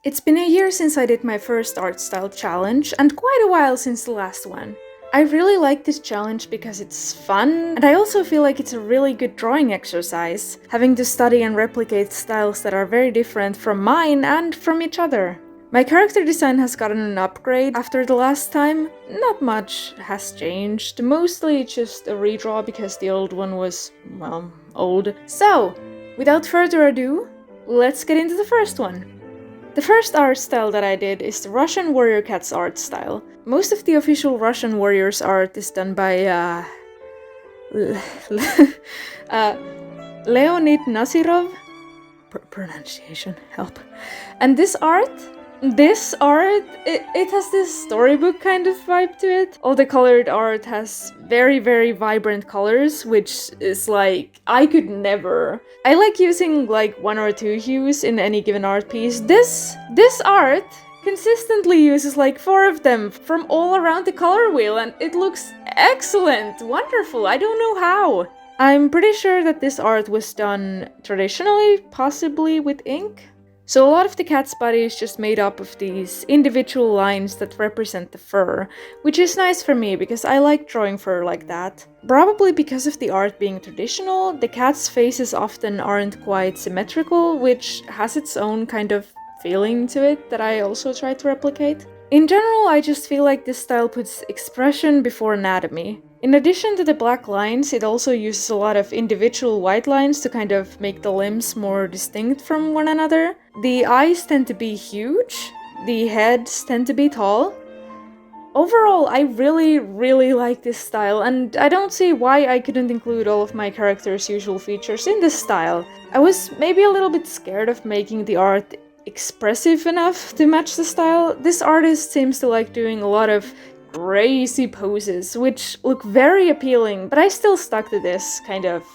It's been a year since I did my first art style challenge, and quite a while since the last one. I really like this challenge because it's fun, and I also feel like it's a really good drawing exercise, having to study and replicate styles that are very different from mine and from each other. My character design has gotten an upgrade after the last time. Not much has changed, mostly just a redraw because the old one was, well, old. So, without further ado, let's get into the first one. The first art style that I did is the Russian warrior cats art style. Most of the official Russian warriors art is done by Leonid Nasirov. Pronunciation, help. And this art, it has this storybook kind of vibe to it. All the colored art has very, very vibrant colors, which is like, I could never. I like using like one or two hues in any given art piece. This art consistently uses like 4 of them from all around the color wheel, and it looks excellent, wonderful. I don't know how. I'm pretty sure that this art was done traditionally, possibly with ink. So a lot of the cat's body is just made up of these individual lines that represent the fur, which is nice for me because I like drawing fur like that. Probably because of the art being traditional, the cat's faces often aren't quite symmetrical, which has its own kind of feeling to it that I also try to replicate. In general, I just feel like this style puts expression before anatomy. In addition to the black lines, it also uses a lot of individual white lines to kind of make the limbs more distinct from one another. The eyes tend to be huge, the heads tend to be tall. Overall, I really like this style, and I don't see why I couldn't include all of my character's usual features in this style. I was maybe a little bit scared of making the art expressive enough to match the style. This artist seems to like doing a lot of crazy poses, which look very appealing, but I still stuck to this kind of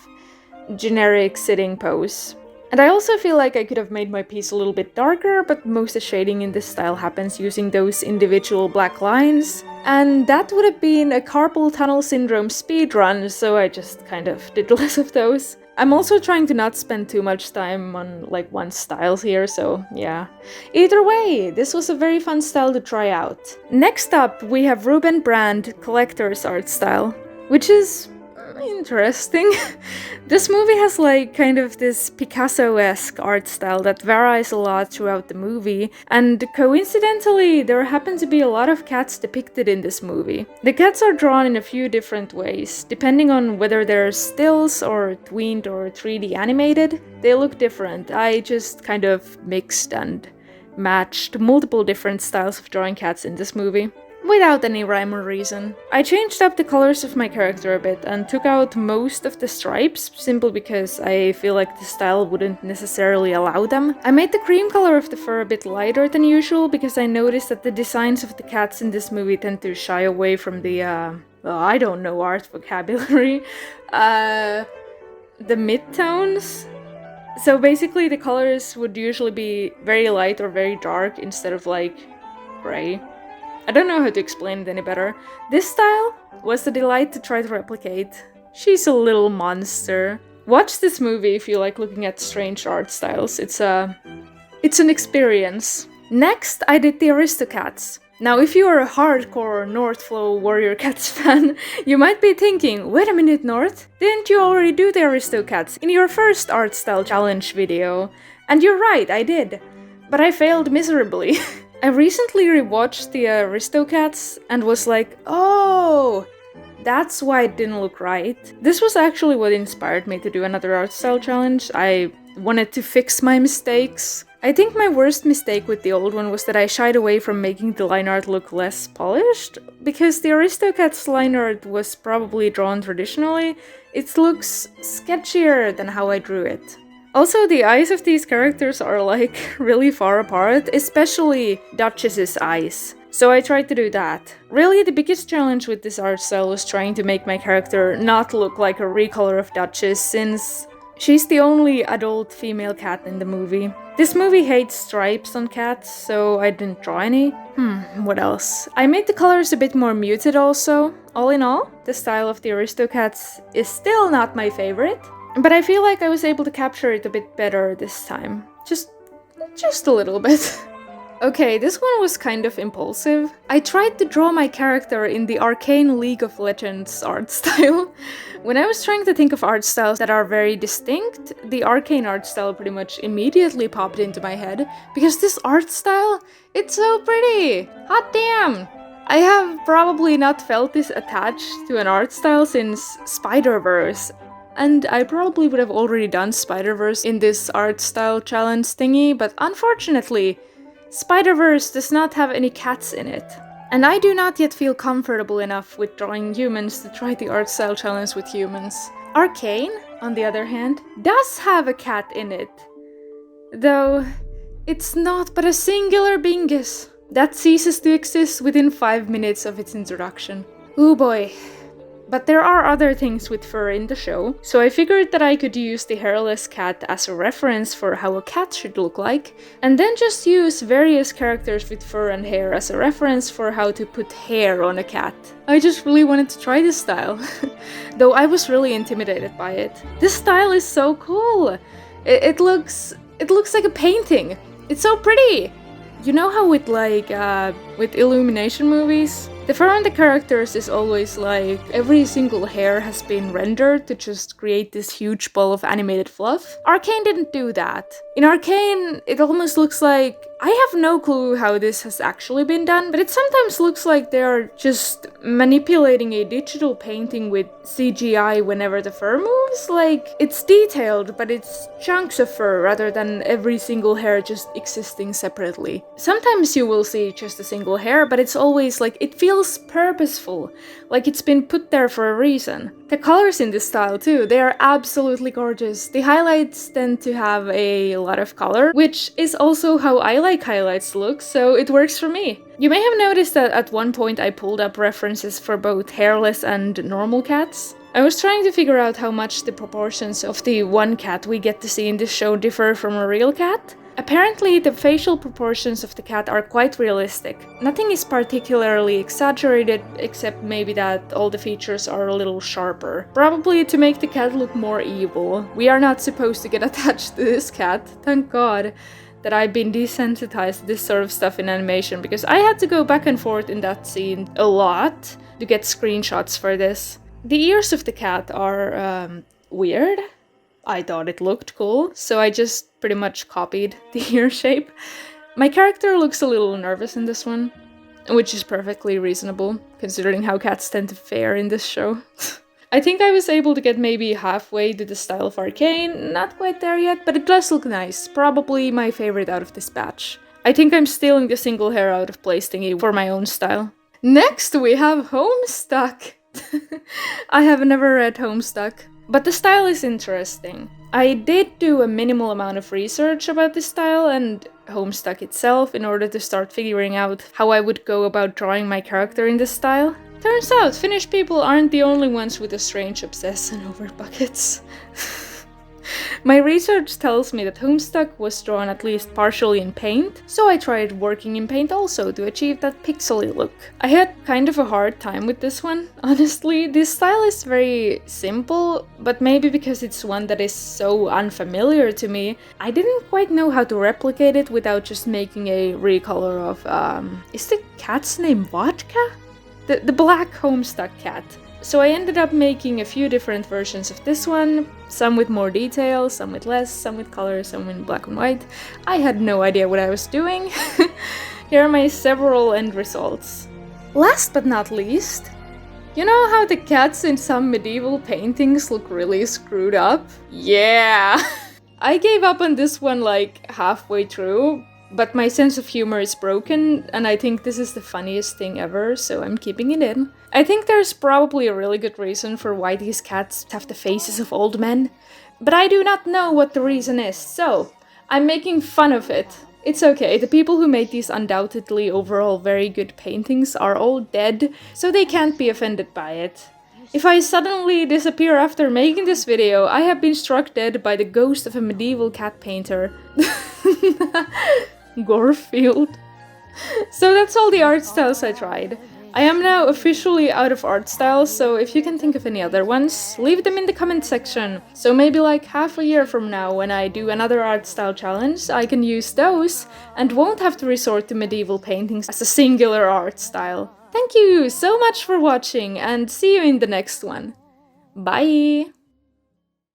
generic sitting pose. And I also feel like I could have made my piece a little bit darker, but most of the shading in this style happens using those individual black lines. And that would have been a carpal tunnel syndrome speedrun, so I just kind of did less of those. I'm also trying to not spend too much time on like one styles here, so yeah. Either way, this was a very fun style to try out. Next up, we have Ruben Brandt collector's art style, which is interesting. This movie has like kind of this Picasso-esque art style that varies a lot throughout the movie, and coincidentally there happen to be a lot of cats depicted in this movie. The cats are drawn in a few different ways, depending on whether they're stills or tweened or 3D animated. They look different. I just kind of mixed and matched multiple different styles of drawing cats in this movie, without any rhyme or reason. I changed up the colors of my character a bit and took out most of the stripes, simply because I feel like the style wouldn't necessarily allow them. I made the cream color of the fur a bit lighter than usual because I noticed that the designs of the cats in this movie tend to shy away from the, well, I don't know art vocabulary, the midtones. So basically the colors would usually be very light or very dark instead of like gray. I don't know how to explain it any better. This style was a delight to try to replicate. She's a little monster. Watch this movie if you like looking at strange art styles. It's an experience. Next, I did the Aristocats. Now, if you are a hardcore Northflowo warrior cats fan, you might be thinking, wait a minute, North, didn't you already do the Aristocats in your first art style challenge video? And you're right, I did. But I failed miserably. I recently rewatched the Aristocats and was like, oh, that's why it didn't look right. This was actually what inspired me to do another art style challenge. I wanted to fix my mistakes. I think my worst mistake with the old one was that I shied away from making the line art look less polished, because the Aristocats line art was probably drawn traditionally. It looks sketchier than how I drew it. Also, the eyes of these characters are like really far apart, especially Duchess's eyes. So I tried to do that. Really, the biggest challenge with this art style was trying to make my character not look like a recolor of Duchess, since she's the only adult female cat in the movie. This movie hates stripes on cats, so I didn't draw any. What else? I made the colors a bit more muted also. All in all, the style of the Aristocats is still not my favorite. But I feel like I was able to capture it a bit better this time. Just a little bit. Okay, this one was kind of impulsive. I tried to draw my character in the Arcane League of Legends art style. When I was trying to think of art styles that are very distinct, the Arcane art style pretty much immediately popped into my head, because this art style, it's so pretty! Hot damn! I have probably not felt this attached to an art style since Spider-Verse, and I probably would have already done Spider-Verse in this art style challenge thingy, but unfortunately, Spider-Verse does not have any cats in it. And I do not yet feel comfortable enough with drawing humans to try the art style challenge with humans. Arcane, on the other hand, does have a cat in it. Though, it's not but a singular bingus that ceases to exist within 5 minutes of its introduction. Ooh boy. But there are other things with fur in the show, so I figured that I could use the hairless cat as a reference for how a cat should look like, and then just use various characters with fur and hair as a reference for how to put hair on a cat. I just really wanted to try this style, though I was really intimidated by it. This style is so cool! It looks like a painting! It's so pretty! You know how with with Illumination movies? The fur on the characters is always like every single hair has been rendered to just create this huge ball of animated fluff. Arcane didn't do that. In Arcane, it almost looks like... I have no clue how this has actually been done, but it sometimes looks like they're just manipulating a digital painting with CGI whenever the fur moves. Like, it's detailed, but it's chunks of fur rather than every single hair just existing separately. Sometimes you will see just a single hair, but it's always like, it feels purposeful, like it's been put there for a reason. The colors in this style too, they are absolutely gorgeous. The highlights tend to have a lot of color, which is also how I like highlights to look, so it works for me. You may have noticed that at one point I pulled up references for both hairless and normal cats. I was trying to figure out how much the proportions of the one cat we get to see in this show differ from a real cat. Apparently, the facial proportions of the cat are quite realistic. Nothing is particularly exaggerated, except maybe that all the features are a little sharper. Probably to make the cat look more evil. We are not supposed to get attached to this cat, thank God that I've been desensitized to this sort of stuff in animation, because I had to go back and forth in that scene a lot to get screenshots for this. The ears of the cat are weird. I thought it looked cool, so I just pretty much copied the ear shape. My character looks a little nervous in this one, which is perfectly reasonable, considering how cats tend to fare in this show. I think I was able to get maybe halfway to the style of Arcane, not quite there yet, but it does look nice, probably my favorite out of this batch. I think I'm stealing the single hair out of place thingy for my own style. Next we have Homestuck! I have never read Homestuck. But the style is interesting. I did do a minimal amount of research about this style and Homestuck itself in order to start figuring out how I would go about drawing my character in this style. Turns out Finnish people aren't the only ones with a strange obsession over buckets. My research tells me that Homestuck was drawn at least partially in paint, so I tried working in paint also to achieve that pixely look. I had kind of a hard time with this one, honestly. This style is very simple, but maybe because it's one that is so unfamiliar to me, I didn't quite know how to replicate it without just making a recolor of, is the cat's name Vodka? The black Homestuck cat. So I ended up making a few different versions of this one, some with more detail, some with less, some with color, some in black and white. I had no idea what I was doing. Here are my several end results. Last but not least, you know how the cats in some medieval paintings look really screwed up? Yeah! I gave up on this one like halfway through, but my sense of humor is broken, and I think this is the funniest thing ever, so I'm keeping it in. I think there's probably a really good reason for why these cats have the faces of old men, but I do not know what the reason is, so I'm making fun of it. It's okay, the people who made these undoubtedly overall very good paintings are all dead, so they can't be offended by it. If I suddenly disappear after making this video, I have been struck dead by the ghost of a medieval cat painter. Gorefield. So that's all the art styles I tried. I am now officially out of art styles, so if you can think of any other ones, leave them in the comment section. So maybe like half a year from now, when I do another art style challenge, I can use those and won't have to resort to medieval paintings as a singular art style. Thank you so much for watching, and see you in the next one. Bye!